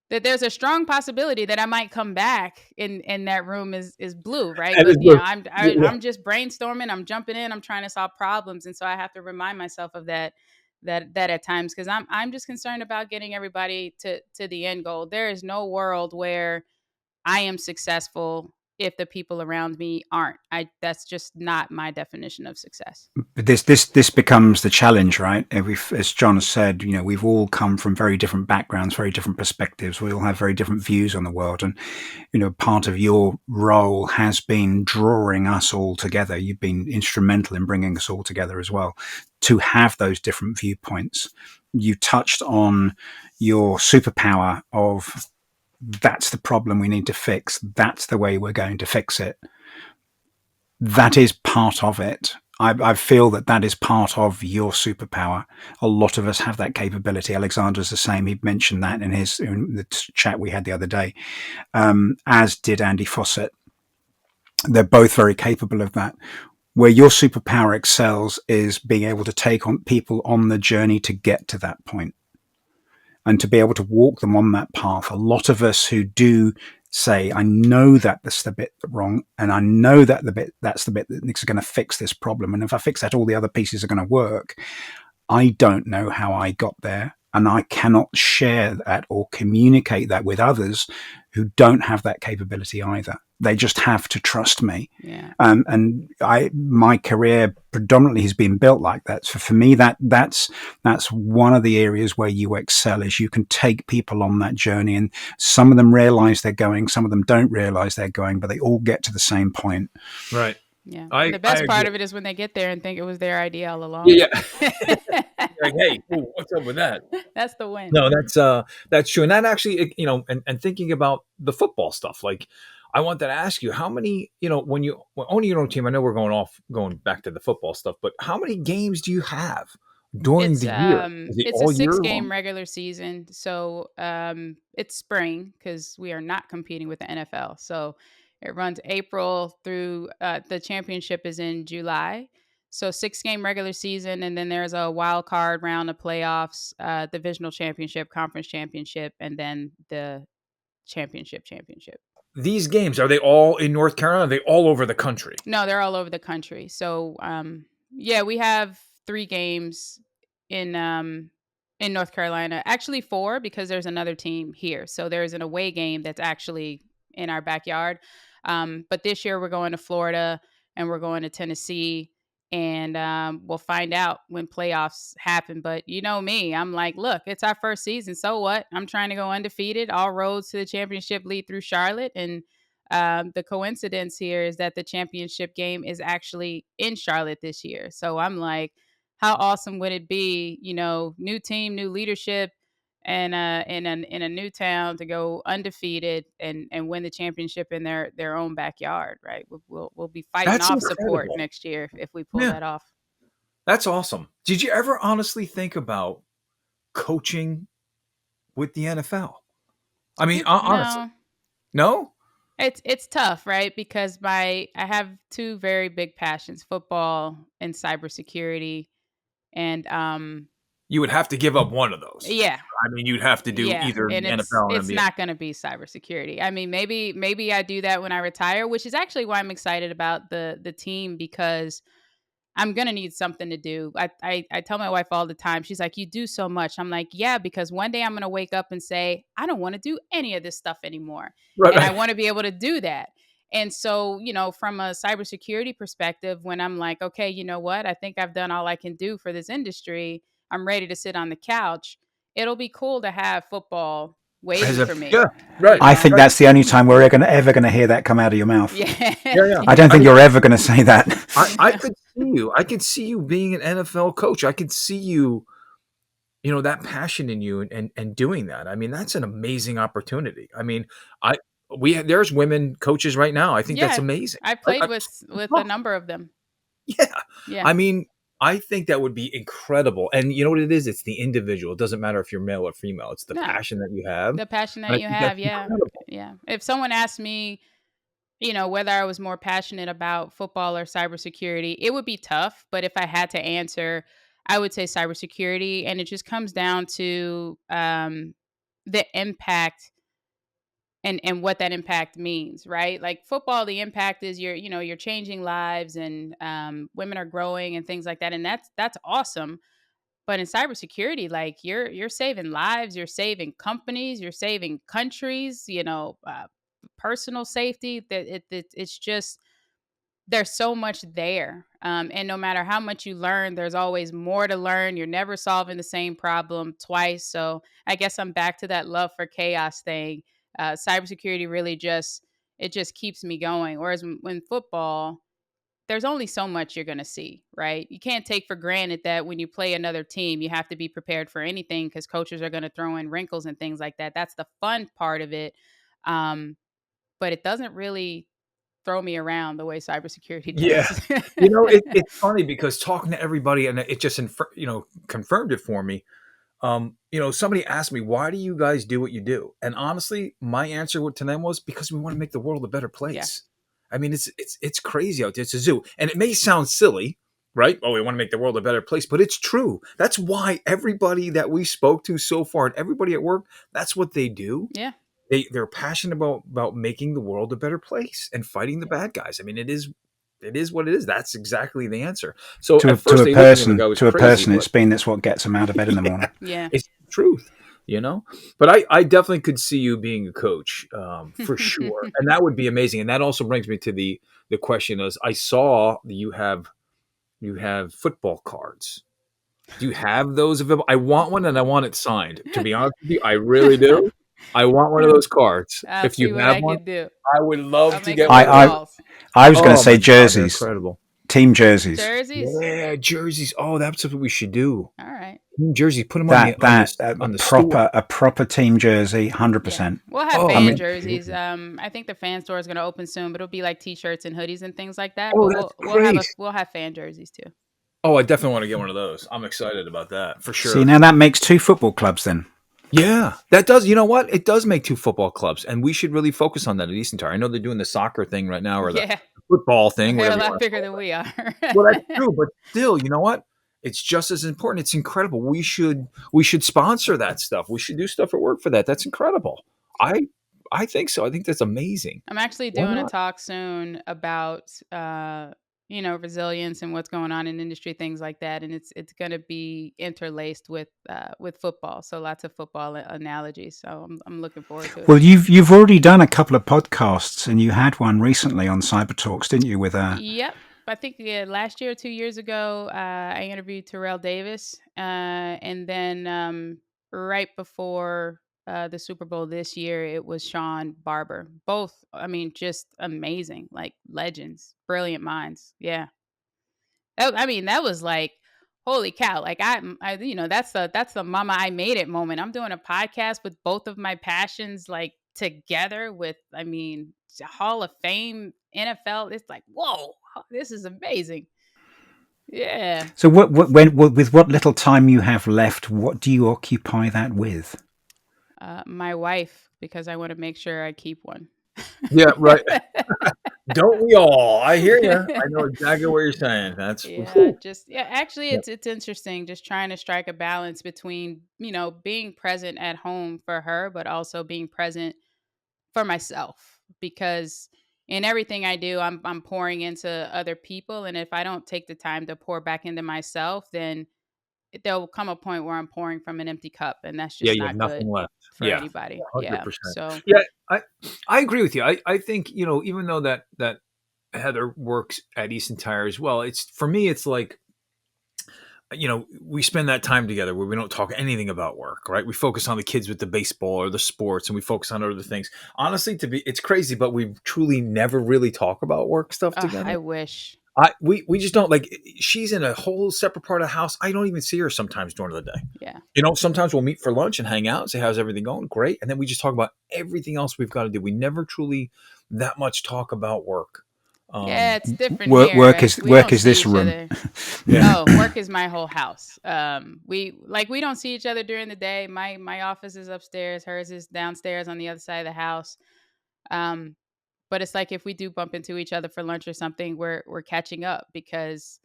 that there's a strong possibility that I might come back and that room is blue, right? That is But yeah. I'm just brainstorming, I'm jumping in, I'm trying to solve problems, and so I have to remind myself of that at times, because I'm just concerned about getting everybody to the end goal. There is no world where I am successful if the people around me aren't. That's just not my definition of success. But this becomes the challenge, right? As John has said, we've all come from very different backgrounds, very different perspectives. We all have very different views on the world, and part of your role has been drawing us all together. You've been instrumental in bringing us all together as well, to have those different viewpoints. You touched on your superpower of, that's the problem we need to fix. That's the way we're going to fix it. That is part of it. I feel that is part of your superpower. A lot of us have that capability. Alexander's the same. He mentioned that in the chat we had the other day, as did Andy Fawcett. They're both very capable of that. Where your superpower excels is being able to take on people on the journey to get to that point, and to be able to walk them on that path. A lot of us who do say, I know that that's the bit wrong, and I know that that's the bit that's going to fix this problem. And if I fix that, all the other pieces are going to work. I don't know how I got there, and I cannot share that or communicate that with others who don't have that capability either. They just have to trust me. Yeah. And my career predominantly has been built like that. So for me, that's one of the areas where you excel, is you can take people on that journey, and some of them realize they're going, some of them don't realize they're going, but they all get to the same point. Right. Yeah. I The best part agree. of it is when they get there and think it was their idea all along. Yeah. Like, hey, ooh, what's up with that? That's the win. No, that's true. And that actually, and thinking about the football stuff, like, I wanted to ask you, how many, when you owning your own team, I know we're going back to the football stuff, but how many games do you have during the year? Is it It's a all year 6-game long? regular season. So it's spring because we are not competing with the NFL. So it runs April through the championship is in July. So 6-game regular season, and then there's a wild card round of playoffs, divisional championship, conference championship, and then the championship. These games, are they all in North Carolina? Are they all over the country? No, they're all over the country. So, yeah, we have 3 games in North Carolina. Actually, 4, because there's another team here. So there's an away game that's actually in our backyard. But this year we're going to Florida and we're going to Tennessee, and we'll find out when playoffs happen. But you know me, I'm like, look, it's our first season. So what? I'm trying to go undefeated. All roads to the championship lead through Charlotte, and The coincidence here is that the championship game is actually in Charlotte this year. So I'm like, how awesome would it be? New team, new leadership, and in a new town to go undefeated and win the championship in their own backyard. Right? We'll be fighting That's off support incredible. next year if we pull Yeah, that off. that's awesome. Did you ever honestly think about coaching with the NFL? I mean, honestly, No, no. it's tough, right? Because I have two very big passions: football and cybersecurity, and You would have to give up one of those. yeah, I mean, you'd have to do yeah, either and the it's NFL or it's NBA. not going to be cybersecurity. I mean, maybe I do that when I retire, which is actually why I'm excited about the team, because I'm gonna need something to do. I tell my wife all the time. She's like, "You do so much." I'm like, "Yeah," because one day I'm gonna wake up and say, "I don't want to do any of this stuff anymore," Right, and I right. want to be able to do that. And so, from a cybersecurity perspective, when I'm like, "Okay, you know what? I think I've done all I can do for this industry. I'm ready to sit on the couch." It'll be cool to have football waiting for me. Yeah, You right, I know? think right. that's the only time we're ever going to hear that come out of your mouth. Yeah. Yeah, yeah. I don't I think mean, you're ever going to say that. I could see you. I could see you being an NFL coach. I could see you, that passion in you and doing that. I mean, that's an amazing opportunity. I mean, I there's women coaches right now. I think that's Yeah. amazing. I played I, with a number of them. yeah. Yeah. I mean, I think that would be incredible. And you know what it is? It's the individual. It doesn't matter if you're male or female. It's the No. passion that you have. The passion And that I you think that's have, yeah. incredible. Yeah. If someone asked me, whether I was more passionate about football or cybersecurity, it would be tough. But if I had to answer, I would say cybersecurity. And it just comes down to the impact and what that impact means, right? Like football, the impact is you're changing lives, and women are growing and things like that. And that's awesome. But in cybersecurity, like you're saving lives, you're saving companies, you're saving countries, personal safety. That it's just there's so much there, and no matter how much you learn, there's always more to learn. You're never solving the same problem twice. So I guess I'm back to that love for chaos thing. Cybersecurity really just keeps me going. Whereas when football, there's only so much you're going to see, right? You can't take for granted that when you play another team, you have to be prepared for anything, because coaches are going to throw in wrinkles and things like that. That's the fun part of it. Um, but it doesn't really throw me around the way cybersecurity Yeah. does. It's funny because talking to everybody and it just confirmed it for me. Somebody asked me, why do you guys do what you do? And honestly, my answer to them was because we want to make the world a better Yeah. place. I mean, it's crazy out there. It's a zoo. And it may sound silly, right? Oh, we want to make the world a better place, but it's true. That's why everybody that we spoke to so far and everybody at work, that's what they do. Yeah. They're passionate about making the world a better place and fighting the bad guys. I mean, it is what it is. That's exactly the answer. So to at first a they looked at me like person, I was crazy, but that's what gets them out of bed in the morning. Yeah. it's the truth. But I definitely could see you being a coach, for sure, and that would be amazing. And that also brings me to the question: is I saw that you have football cards. Do you have those available? I want one, and I want it signed. To be honest with you, I really do. I want one of those cards. I'll If see you what have I one, can do. I would love I'll to make get a one few of those. calls. I was going to Oh my say God, they're jerseys, incredible. team jerseys. Jerseys? Yeah, jerseys. Oh, that's what we should do. All right. Team jerseys. Put them A on the store. proper team jersey, Yeah. 100%. We'll have Oh, I fan mean, jerseys. I think the fan store is going to open soon, but it'll be like t-shirts and hoodies and things like that. oh, But that's we'll have great. we'll have fan jerseys too. Oh, I definitely want to get one of those. I'm excited about that for see, sure. now that makes 2 football clubs then. Yeah, that does. You know what? It does make 2 football clubs, and we should really focus on that at eSentire. I know they're doing the soccer thing right now, or the Yeah. football thing, They're a whatever you lot want to bigger call than we are. it. Well, that's true, but still, you know what? It's just as important. It's incredible. We should sponsor that stuff. We should do stuff at work for that. That's incredible. I think so. I think that's amazing. I'm actually Why doing a not? talk soon about resilience and what's going on in industry, things like that, and it's going to be interlaced with football. So lots of football analogies. So I'm looking forward to it. Well, you've already done a couple of podcasts, and you had one recently on Cyber Talks, didn't you? With Yep. I think last year or 2 years ago, I interviewed Terrell Davis, and then right before the Super Bowl this year, it was Sean Barber. Both, I mean, just amazing, like legends, brilliant minds. Yeah. I mean, that was like, holy cow! Like that's the mama I made it moment. I'm doing a podcast with both of my passions like together. With, I mean, Hall of Fame, NFL. It's like, whoa, this is amazing. Yeah. So, with what little time you have left, what do you occupy that with? My wife, because I want to make sure I keep one. Yeah, right. Don't we all? I hear you. I know exactly what you're saying. That's Yeah, whew. just yeah, actually Yep. it's interesting just trying to strike a balance between, being present at home for her, but also being present for myself, because in everything I do, I'm pouring into other people, and if I don't take the time to pour back into myself, then there'll come a point where I'm pouring from an empty cup, and that's Yeah, just you have not good nothing left. for Yeah, anybody. Yeah. 100%. So, Yeah, I agree with you. I think, even though that Heather works at eSentire as well, it's for me, it's like, we spend that time together where we don't talk anything about work, right? We focus on the kids with the baseball or the sports, and we focus on other things. Honestly, it's crazy, but we truly never really talk about work stuff together. I wish. We just don't, like, she's in a whole separate part of the house. I don't even see her sometimes during the day. Yeah. Sometimes we'll meet for lunch and hang out and say, how's everything going? Great. And then we just talk about everything else we've got to do. We never truly that much talk about work. Yeah, it's different Work, here, work right? is We work don't is see this each room. other. Yeah. Oh, work is my whole house. We don't see each other during the day. My office is upstairs, hers is downstairs on the other side of the house. Um, but it's like if we do bump into each other for lunch or something, we're catching up because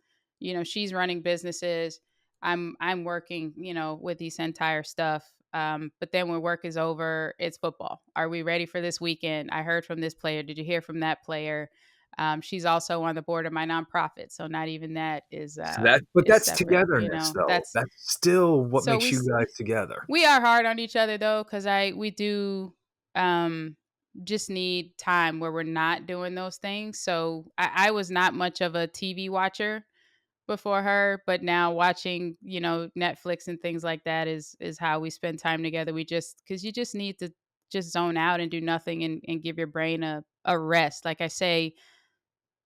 she's running businesses. I'm working, with these entire stuff. But then when work is over, it's football. Are we ready for this weekend? I heard from this player. Did you hear from that player? She's also on the board of my nonprofit, so not even that But is that's separate. togetherness, though. That's That's still what so makes you guys together. we are hard on each other though, because we do um just need time where we're not doing those things. So I was not much of a TV watcher before her, but now watching, Netflix and things like that is how we spend time together. We just because you just need to just zone out and do nothing and give your brain a rest. Like I say,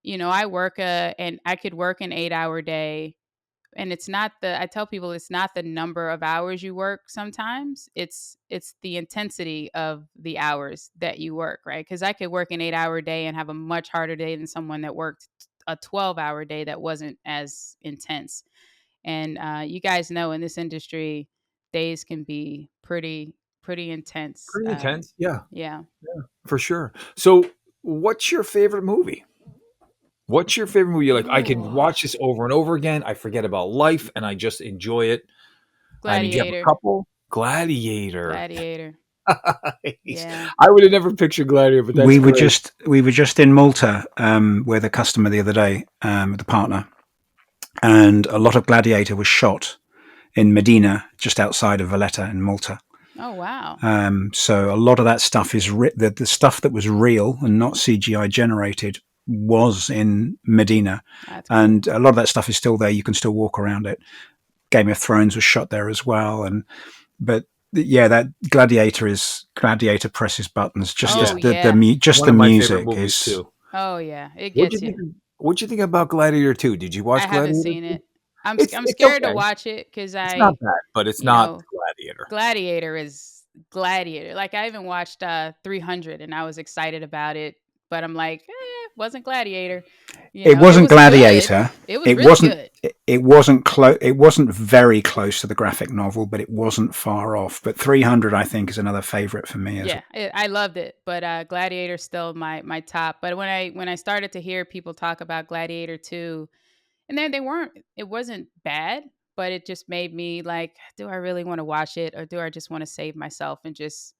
I work and I could work an 8-hour day, and it's not the I tell people it's not the number of hours you work sometimes. It's the intensity of the hours that you work, right? Cuz I could work an 8-hour day and have a much harder day than someone that worked a 12-hour day that wasn't as intense. And you guys know in this industry days can be pretty intense. Pretty intense. Yeah, Yeah. for sure. So, what's your favorite movie? What's your favorite movie? You're like, I can Ooh, watch this over and over again. I forget about life and I just enjoy it. I mean, do you have a Gladiator. couple? Gladiator. Gladiator. Nice. Yeah. I would have never pictured Gladiator, but that's great. We were just in Malta with a customer the other day, with the partner, and a lot of Gladiator was shot in Medina, just outside of Valletta in Malta. Oh wow. So a lot of that stuff is the stuff that was real and not CGI generated was in Medina, That's cool. and a lot of that stuff is still there. You can still walk around it. Game of Thrones was shot there as well, but yeah, that Gladiator presses buttons. Just Oh Yeah, yeah. just one the of my favorite music movies is. too. Oh yeah. It What'd you gets think? you. What'd you think about Gladiator 2? Did you I watch haven't Gladiator seen 2? it. I'm It's scared to okay. watch it because It's not bad, but it's you not know, Gladiator. Gladiator is Gladiator. Like I even watched 300 and I was excited about it, but I'm like, wasn't Gladiator. It It wasn't was good. Gladiator. It was It really wasn't. good. It wasn't close. It wasn't very close to the graphic novel, but it wasn't far off. But 300, I think, is another favorite for me as well. Yeah, I loved it, but Gladiator's still my top. But when I started to hear people talk about Gladiator 2, and then it wasn't bad, but it just made me like, do I really want to watch it, or do I just want to save myself and just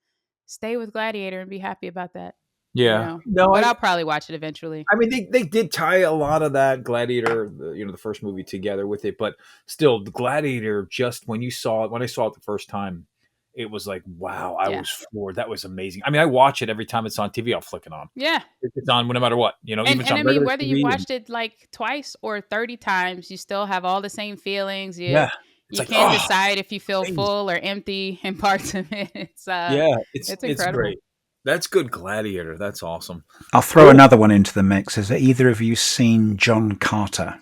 stay with Gladiator and be happy about that? Yeah. No, But I'll probably watch it eventually. I mean, they did tie a lot of that Gladiator, the first movie together with it, but still, the Gladiator. Just when I saw it the first time, it was like, wow, I Yeah, was floored. That was amazing. I mean, I watch it every time it's on TV. I'll flick it on. yeah. It's on no matter what, even if it's And on I mean, regular whether you've TV. And watched it like twice or 30 times, you still have all the same feelings. yeah, It's You like, can't oh, decide if you feel amazing. full or empty in parts of it. Yeah, It's it's incredible. great. That's good Gladiator. That's awesome. I'll throw Cool. another one into the mix. Has either of you seen John Carter?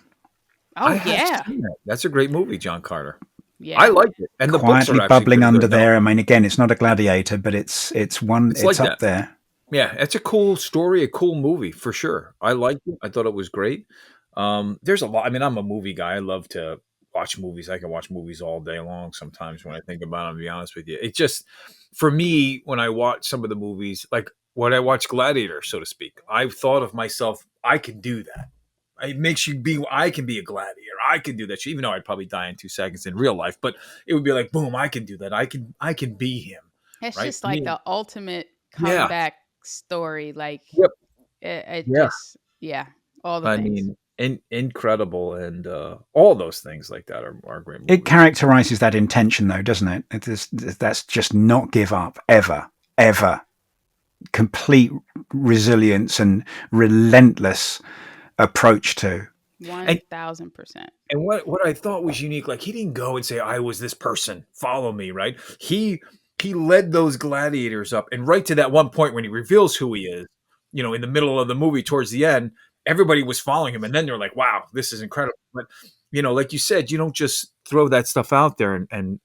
Oh I have yeah, seen that. That's a great movie, John Carter. I yeah. like it, and the books Quietly are actually bubbling pretty under good. No, there. I mean, again, it's not a gladiator, but it's it's it's like up that. there. Yeah, it's a cool story, a cool movie for sure. I liked it. I thought it was great. There's a lot. I mean, I'm a movie guy. I love to watch movies. I can watch movies all day long sometimes when I think about them, to be honest with you. It just, for me, when I watch some of the movies, like when I watch Gladiator, so to speak, I've thought of myself, I can do that. It makes you be, I can be a gladiator. I can do that shit, even though I'd probably die in 2 seconds in real life, but it would be like, boom, I can do that. I can be him. It's Right. just For like me, the ultimate yeah. comeback story. Like Yep. it Yeah. just, yeah, all the I things. mean, incredible, and all those things like that are great It movies. characterizes that intention, though, doesn't it? That's just not give up ever, ever. Complete resilience and relentless approach to. And 1000%. and what I thought was unique, like he didn't go and say, "I was this person, follow me," right? He led those gladiators up, and right to that one point when he reveals who he is, in the middle of the movie towards the end, everybody was following him, and then they're like, "Wow, this is incredible." But like you said, you don't just throw that stuff out there, and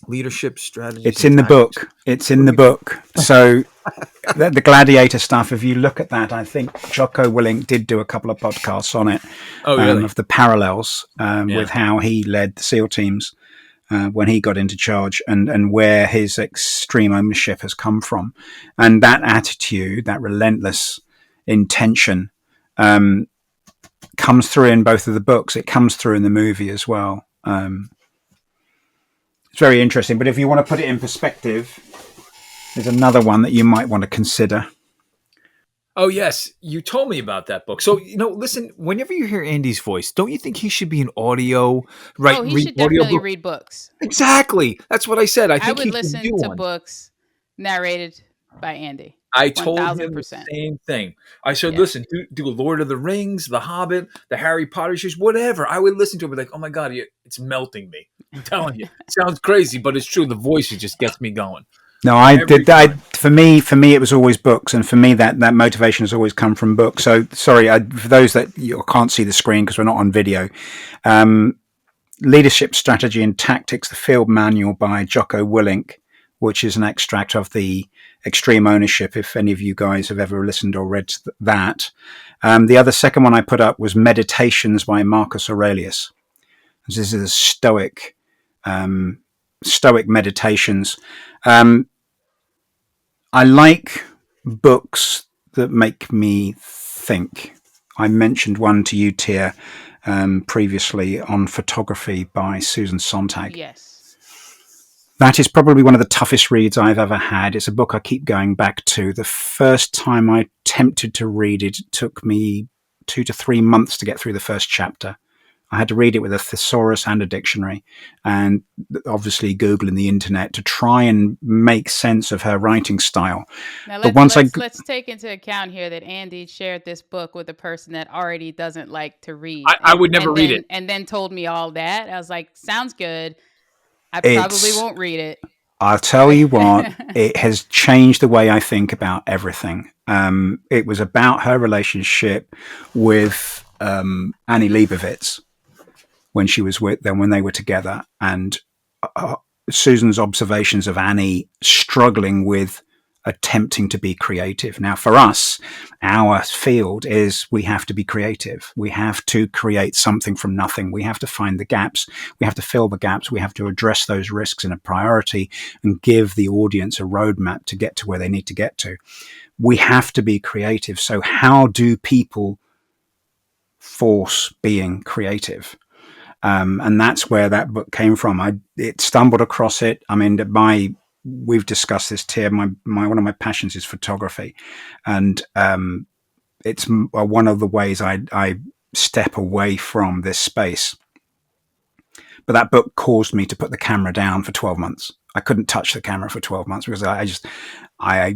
leadership strategies It's and in the tactics. book. It's in What do the we do? book. So the gladiator stuff, if you look at that, I think Jocko Willink did do a couple of podcasts on it, Oh, really? of the parallels Yeah. with how he led the SEAL teams when he got into charge, and where his extreme ownership has come from. And that attitude, that relentless intention, comes through in both of the books. It comes through in the movie as well. It's very interesting. But if you want to put it in perspective, there's another one that you might want to consider. Oh, yes. You told me about that book. So, listen, whenever you hear Andy's voice, don't you think he should be an audio, right? Oh, he Read should audio definitely book? read books. Exactly. That's what I said. I I think would he should do listen to one. books narrated by Andy. I told him the 1000%. same thing. I said, Yeah. listen, do Lord of the Rings, The Hobbit, the Harry Potter shoes, whatever. I would listen to it, be like, oh my God, it's melting me. I'm telling you. It sounds crazy, but it's true. The voice just gets me going. No, I Every did. time. For me, it was always books, and for me, that motivation has always come from books. So, sorry, for those that you can't see the screen because we're not on video, Leadership Strategy and Tactics: The Field Manual by Jocko Willink, which is an extract of the Extreme Ownership. If any of you guys have ever listened or read that, the second one I put up was Meditations by Marcus Aurelius. This is a Stoic meditations. I like books that make me think. I mentioned one to you, Tia, previously on Photography by Susan Sontag. Yes. That is probably one of the toughest reads I've ever had. It's a book I keep going back to. The first time I attempted to read it, it took me 2 to 3 months to get through the first chapter. I had to read it with a thesaurus and a dictionary, and obviously Googling the internet to try and make sense of her writing style. Now But let's take into account here that Andy shared this book with a person that already doesn't like to read, I would never read it. and then told me all that. I was like, sounds good. I probably it's, won't read it. I'll tell you what, it has changed the way I think about everything. It was about her relationship with Annie Leibovitz when she was with them, when they were together, and Susan's observations of Annie struggling with attempting to be creative. Now, for us, our field is we have to be creative. We have to create something from nothing. We have to find the gaps. We have to fill the gaps. We have to address those risks in a priority and give the audience a roadmap to get to where they need to get to. We have to be creative. So how do people force being creative? And that's where that book came from. It stumbled across it. I mean, we've discussed this, Tia. One of my passions is photography, and it's one of the ways I step away from this space. But that book caused me to put the camera down for 12 months. I couldn't touch the camera for 12 months because I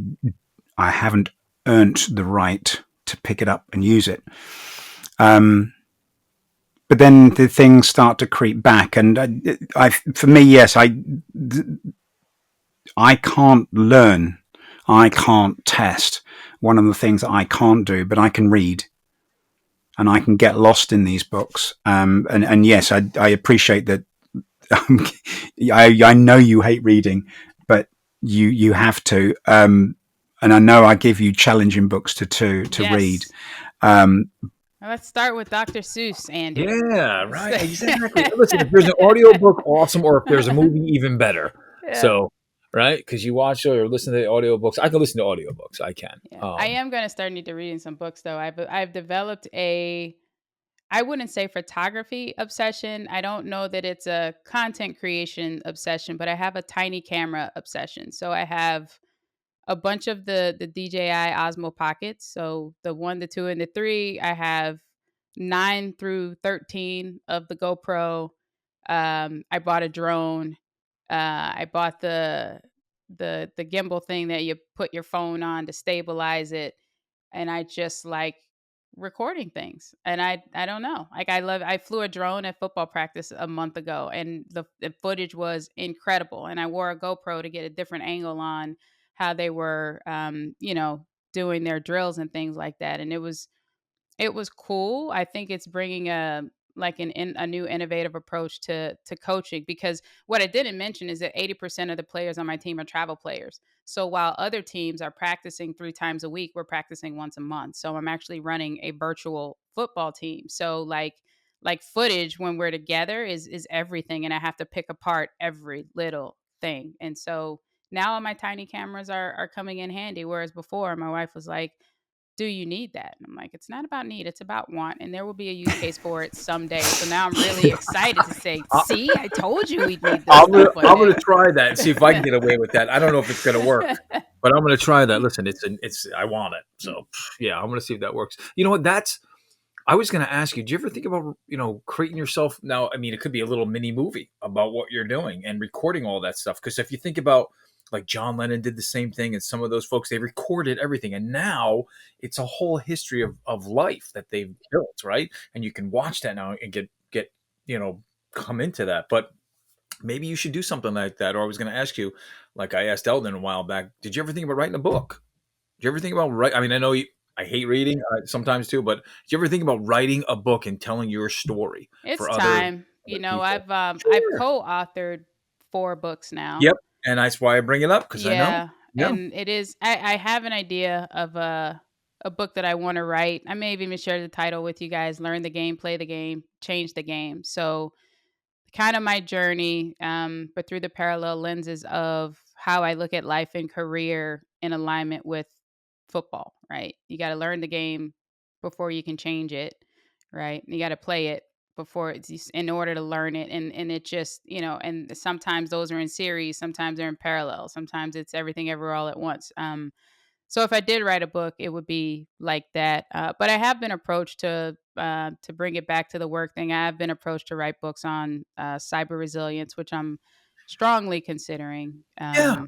haven't earned the right to pick it up and use it. but then the things start to creep back, and for me, yes, I can't learn, I can't test. One of the things that I can't do, but I can read, and I can get lost in these books. And yes, I appreciate that. I know you hate reading, but you have to. And I know I give you challenging books to Yes. read. Let's start with Dr. Seuss, Andy. Yeah, right. Exactly. Listen, if there's an audiobook, awesome, or if there's a movie, even better. Yeah. So, right? Because you watch or listen to the audiobooks. I can listen to audiobooks. I can. Yeah. I am going to start need to reading some books, though. I've developed I wouldn't say photography obsession. I don't know that it's a content creation obsession, but I have a tiny camera obsession. So I have a bunch of the DJI Osmo Pockets. So the 1, the 2, and the 3. I have 9 through 13 of the GoPro. I bought a drone. I bought the gimbal thing that you put your phone on to stabilize it, and I just like recording things. And I don't know, like I flew a drone at football practice a month ago, and the footage was incredible. And I wore a GoPro to get a different angle on how they were, doing their drills and things like that. And it was cool. I think it's bringing a a new innovative approach to coaching, because what I didn't mention is that 80% of the players on my team are travel players. So while other teams are practicing 3 times a week, we're practicing once a month. So I'm actually running a virtual football team. So like footage when we're together is everything, and I have to pick apart every little thing. And so now my tiny cameras are coming in handy, whereas before my wife was like, do you need that? And I'm like, it's not about need, it's about want. And there will be a use case for it someday. So now I'm really excited to say, see, I told you we'd need this I'm stuff one gonna day. try that and see if I can get away with that. I don't know if it's gonna work, but I'm gonna try that. Listen, it's I want it. So yeah, I'm gonna see if that works. You know what? I was gonna ask you, do you ever think about, creating yourself now? I mean, it could be a little mini movie about what you're doing and recording all that stuff. Because if you think about, like, John Lennon did the same thing, and some of those folks, they recorded everything, and now it's a whole history of life that they've built, right? And you can watch that now and get come into that. But maybe you should do something like that. Or I was going to ask you, like I asked Eldon a while back, did you ever think about writing a book? Did you ever think about write? I mean, I know I hate reading sometimes too, but did you ever think about writing a book and telling your story It's for time. people? I've Sure. co-authored 4 books now. Yep. And that's why I bring it up, because I know. Yeah. Yeah. And it is, I have an idea of a book that I want to write. I may have even shared the title with you guys: Learn the Game, Play the Game, Change the Game. So kind of my journey, but through the parallel lenses of how I look at life and career in alignment with football, right? You got to learn the game before you can change it, right? You got to play it before it's in order to learn it. And it just, and sometimes those are in series, sometimes they're in parallel, sometimes it's everything ever all at once. So if I did write a book, it would be like that. But I have been approached to bring it back to the work thing. I have been approached to write books on cyber resilience, which I'm strongly considering. Yeah.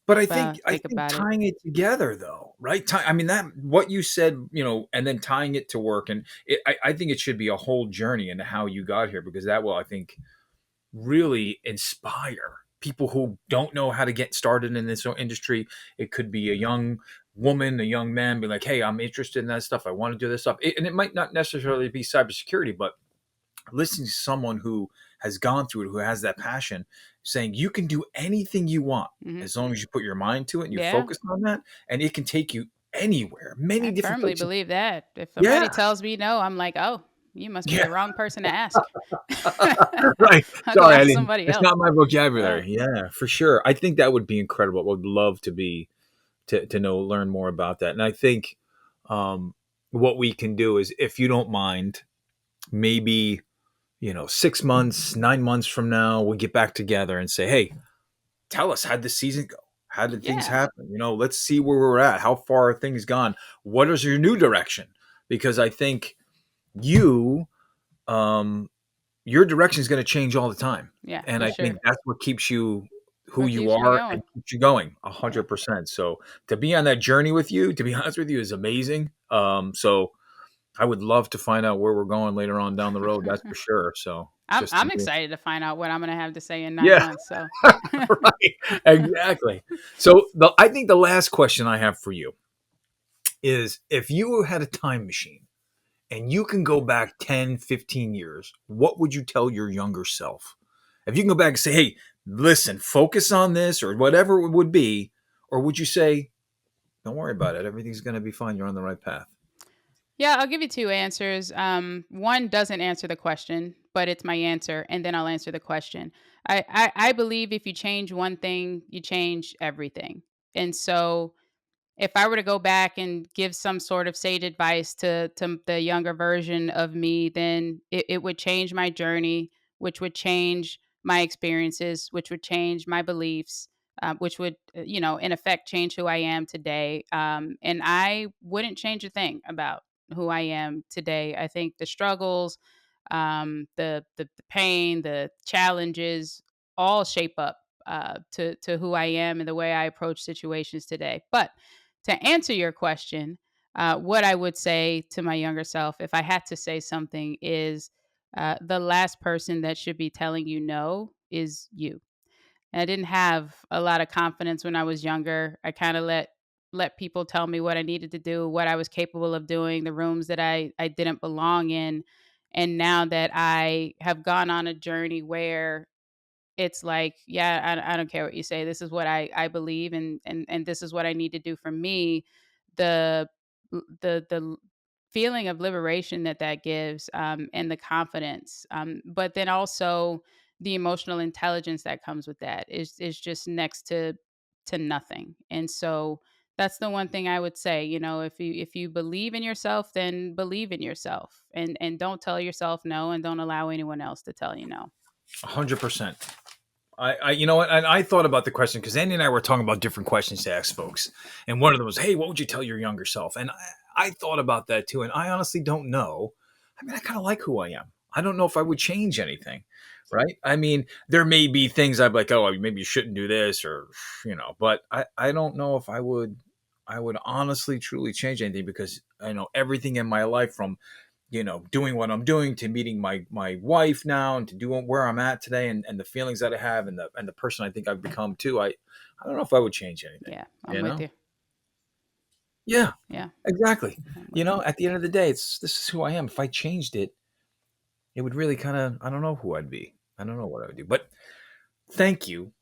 But I think Think about it. tying it together, though, right? I mean, that what you said, and then tying it to work, and I think it should be a whole journey into how you got here, because that will, I think, really inspire people who don't know how to get started in this industry. It could be a young woman, a young man, be like, "Hey, I'm interested in that stuff. I want to do this stuff," and it might not necessarily be cybersecurity, but listening to someone who has gone through it, who has that passion, saying you can do anything you want Hmm. as long as you put your mind to it and you Yeah, focus on that, and it can take you anywhere, many I different firmly places. believe that. If somebody Yeah, tells me no, I'm like, oh, you must be yeah, the wrong person to ask. right. I'll go Sorry, I ask didn't. somebody It's else. not my Yeah. vocabulary. Yeah, for sure. I think that would be incredible. I would love to be to know learn more about that. And I think um, what we can do is, if you don't mind, maybe 6 months, 9 months from now, we'll get back together and say, hey, tell us, how'd the season go? How did things Yeah. happen? Let's see where we're at. How far are things gone? What is your new direction? Because I think you, um, your direction is going to change all the time. Yeah, And for I think sure. that's what keeps you who What you keeps me are going. and keeps you going Yeah. 100%. So to be on that journey with you, to be honest with you, is amazing. So I would love to find out where we're going later on down the road. That's for sure. So I'm excited to find out what I'm going to have to say in 9 yeah, months. So, right. Exactly. So I think the last question I have for you is, if you had a time machine and you can go back 10, 15 years, what would you tell your younger self? If you can go back and say, hey, listen, focus on this or whatever it would be, or would you say, don't worry about it, everything's going to be fine, you're on the right path? yeah, I'll give you two answers. One doesn't answer the question, but it's my answer, and then I'll answer the question. I believe if you change one thing, you change everything. And so, if I were to go back and give some sort of sage advice to the younger version of me, then it would change my journey, which would change my experiences, which would change my beliefs, which would, in effect, change who I am today. And I wouldn't change a thing about who I am today. I think the struggles, the pain, the challenges, all shape up to who I am and the way I approach situations today. But to answer your question, what I would say to my younger self, if I had to say something, is the last person that should be telling you no is you. And I didn't have a lot of confidence when I was younger. I kind of let people tell me what I needed to do, what I was capable of doing, the rooms that I didn't belong in. And now that I have gone on a journey where it's like, yeah, I don't care what you say. This is what I believe, and this is what I need to do for me. The the feeling of liberation that gives, and the confidence, but then also the emotional intelligence that comes with that is just next to nothing. And so that's the one thing I would say. If you believe in yourself, then believe in yourself, and don't tell yourself no, and don't allow anyone else to tell you no. 100%. You know what? And I thought about the question because Andy and I were talking about different questions to ask folks. And one of them was, hey, what would you tell your younger self? And I thought about that too. And I honestly don't know. I mean, I kind of like who I am. I don't know if I would change anything, right? I mean, there may be things I'd be like, oh, maybe you shouldn't do this or, but I don't know if I would honestly, truly change anything because I know everything in my life from doing what I'm doing to meeting my wife now and to doing where I'm at today and the feelings that I have and the person I think I've become too. I don't know if I would change anything. Yeah, I'm with you. Yeah, Yeah, exactly. I'm with you. At the end of the day, this is who I am. If I changed it, it would really kind of, I don't know who I'd be. I don't know what I would do. But thank you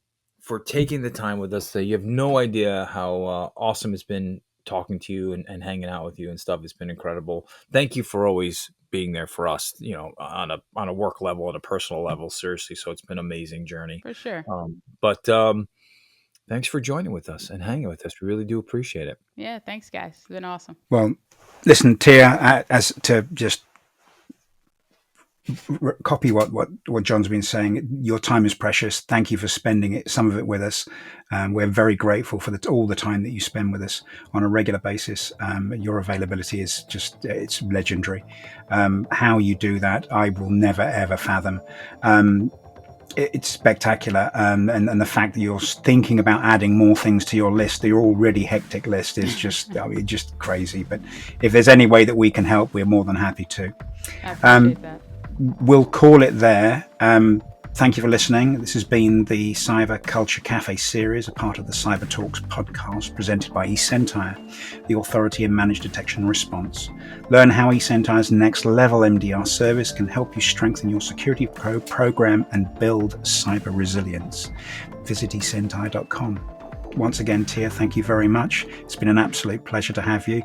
for taking the time with us today. You have no idea how awesome it's been talking to you and hanging out with you and stuff. It's been incredible. Thank you for always being there for us, on a work level, on a personal level, seriously. So it's been an amazing journey. For sure. But thanks for joining with us and hanging with us. We really do appreciate it. Yeah, thanks, guys. It's been awesome. Well, listen, Tia, as to just copy what John's been saying, your time is precious. Thank you for spending some of it with us. We're very grateful for all the time that you spend with us on a regular basis. Your availability is it's legendary. How you do that, I will never ever fathom. It's spectacular, and the fact that you're thinking about adding more things to your list, your already hectic list, is just just crazy. But if there's any way that we can help, we're more than happy to. I appreciate that. We'll call it there. Thank you for listening. This has been the Cyber Culture Cafe series, a part of the Cyber Talks podcast presented by eSentire, the authority in managed detection and response. Learn how eSentire's next level MDR service can help you strengthen your security program and build cyber resilience. Visit eSentire.com. Once again, Tia, thank you very much. It's been an absolute pleasure to have you.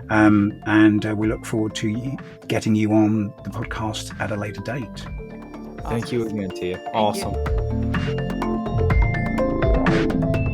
And we look forward to getting you on the podcast at a later date. Thank you again, Tia. Thank Awesome. you.